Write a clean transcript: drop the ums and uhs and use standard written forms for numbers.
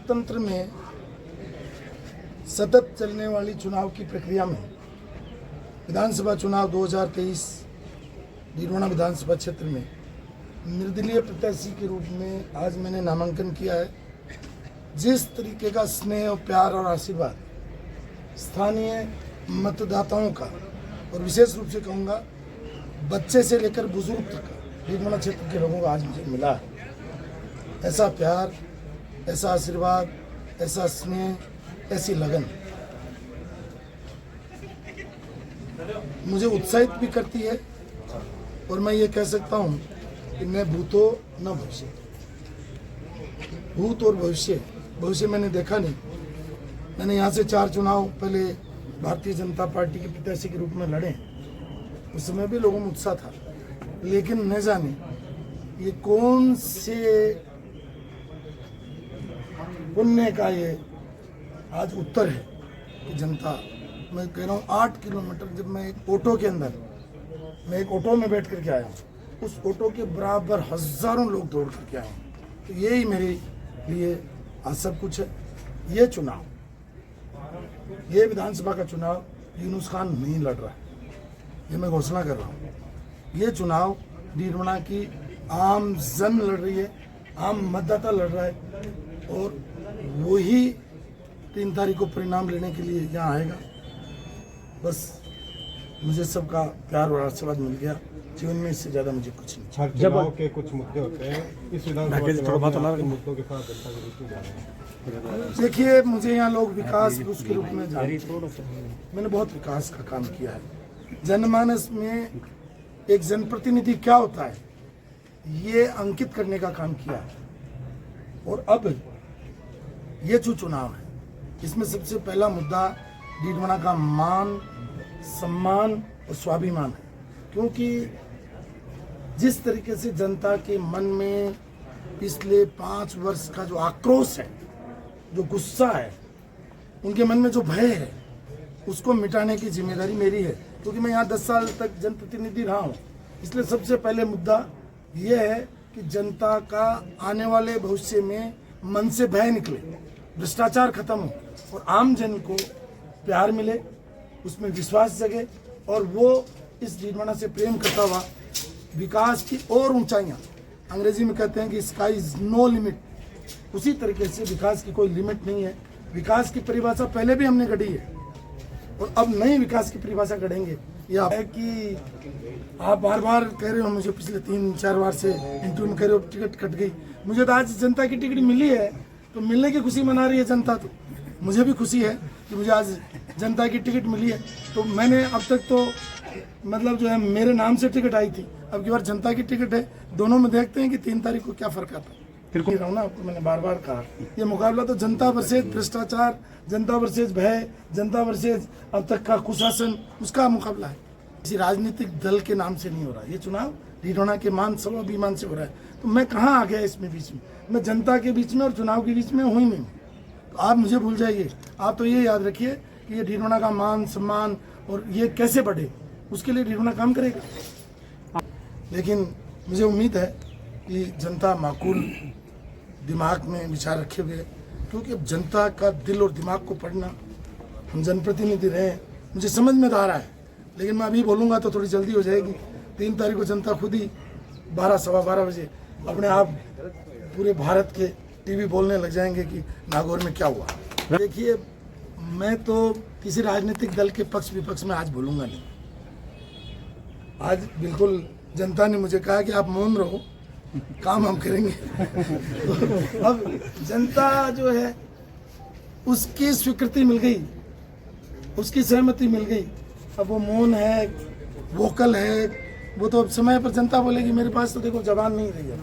लोकतंत्र में सतत चलने वाली चुनाव की प्रक्रिया में विधानसभा चुनाव 2023 डीडवाना विधानसभा क्षेत्र में निर्दलीय प्रत्याशी के रूप में आज मैंने नामांकन किया है। जिस तरीके का स्नेह और प्यार और आशीर्वाद स्थानीय मतदाताओं का और विशेष रूप से कहूँगा बच्चे से लेकर बुजुर्ग तक डीडवाना क्षेत्र के लोगों का आज मुझे मिला है, ऐसा प्यार, ऐसा आशीर्वाद, ऐसा स्नेह, ऐसी लगन मुझे उत्साहित भी करती है। और मैं ये कह सकता हूँ कि न भूतो न भविष्य, भूत और भविष्य मैंने देखा नहीं। मैंने यहाँ से 4 चुनाव पहले भारतीय जनता पार्टी के प्रत्याशी के रूप में लड़े, उस समय भी लोगों में उत्साह था, लेकिन न जाने ये कौन से पुण्य का ये आज उत्तर है कि जनता, मैं कह रहा हूँ 8 किलोमीटर, जब मैं एक ऑटो के अंदर, मैं एक ऑटो में बैठ करके आया हूँ, उस ऑटो के बराबर हजारों लोग दौड़ करके आए हैं। तो यही मेरे लिए आज सब कुछ है। ये चुनाव, ये विधानसभा का चुनाव यूनुस खान नहीं लड़ रहा है, ये मैं घोषणा कर रहा हूँ। ये चुनाव डीडवाना की आम जन लड़ रही है, आम मतदाता लड़ रहा है, और वही 3 तारीख को परिणाम लेने के लिए यहाँ आएगा। बस मुझे सबका प्यार और आशीर्वाद मिल गया, जीवन में इससे ज्यादा मुझे कुछ नहीं। हर चुनाव के कुछ मुद्दे होते हैं, इस विधानसभा चुनाव के मुद्दों के साथ जनता के बीच में जा रहे हैं। देखिए, मुझे यहाँ लोग विकास उसके रूप में जानते हैं। मैंने बहुत विकास का काम किया है। जनमानस में एक जनप्रतिनिधि क्या होता है ये अंकित करने का काम किया है। और अब ये जो चुनाव है, इसमें सबसे पहला मुद्दा डीडवाना का मान, सम्मान और स्वाभिमान है। क्योंकि जिस तरीके से जनता के मन में पिछले 5 वर्ष का जो आक्रोश है, जो गुस्सा है, उनके मन में जो भय है, उसको मिटाने की जिम्मेदारी मेरी है। क्योंकि मैं यहाँ 10 साल तक जनप्रतिनिधि रहा हूँ, इसलिए सबसे पहले मुद्दा ये है कि जनता का आने वाले भविष्य में मन से भय निकले, भ्रष्टाचार खत्म हो और आम जन को प्यार मिले, उसमें विश्वास जगे, और वो इस डीडवाना से प्रेम करता हुआ विकास की और ऊंचाइयां, अंग्रेजी में कहते हैं कि स्काई इज नो लिमिट, उसी तरीके से विकास की कोई लिमिट नहीं है। विकास की परिभाषा पहले भी हमने गढ़ी है और अब नई विकास की परिभाषा गढ़ेंगे। यह है कि आप बार बार कह रहे हो, मुझे पिछले 3-4 बार से इंटरव्यू में कह रहे हो टिकट कट गई। मुझे तो आज जनता की टिकट मिली है, तो मिलने की खुशी मना रही है जनता, तो मुझे भी खुशी है कि मुझे आज जनता की टिकट मिली है। तो मैंने अब तक तो मतलब जो है मेरे नाम से टिकट आई थी, अब की बार जनता की टिकट है। दोनों में देखते हैं कि 3 तारीख को क्या फर्क आता है। फिर ना, आपको मैंने बार बार कहा, ये मुकाबला तो जनता वर्सेज भ्रष्टाचार, जनता वर्सेज भय, जनता वर्सेज अब तक का कुशासन, उसका मुकाबला है। किसी राजनीतिक दल के नाम से नहीं हो रहा ये चुनाव, डीडवाना के मान, स्वाभिमान से हो रहा है। तो मैं कहाँ आ गया इसमें बीच में? मैं जनता के बीच में और चुनाव के बीच में हूँ ही नहीं। तो आप मुझे भूल जाइए, आप तो ये याद रखिए कि ये डीडवाना का मान, सम्मान और ये कैसे बढ़े, उसके लिए डीडवाना काम करेगा। लेकिन मुझे उम्मीद है कि जनता माकूल दिमाग में विचार रखे हुए, क्योंकि अब जनता का दिल और दिमाग को पढ़ना, हम जनप्रतिनिधि रहे, मुझे समझ में आ रहा है, लेकिन मैं अभी बोलूँगा तो थोड़ी जल्दी हो जाएगी। 3 तारीख को जनता खुद ही 12-12:15 बजे अपने आप पूरे भारत के टीवी बोलने लग जाएंगे कि नागौर में क्या हुआ। देखिए, मैं तो किसी राजनीतिक दल के पक्ष विपक्ष में आज बोलूँगा नहीं। आज बिल्कुल जनता ने मुझे कहा कि आप मौन रहो, काम हम करेंगे। तो अब जनता जो है उसकी स्वीकृति मिल गई, उसकी सहमति मिल गई। अब वो मौन है, वोकल है, वो तो अब समय पर जनता बोलेगी। मेरे पास तो देखो जबान नहीं रही है।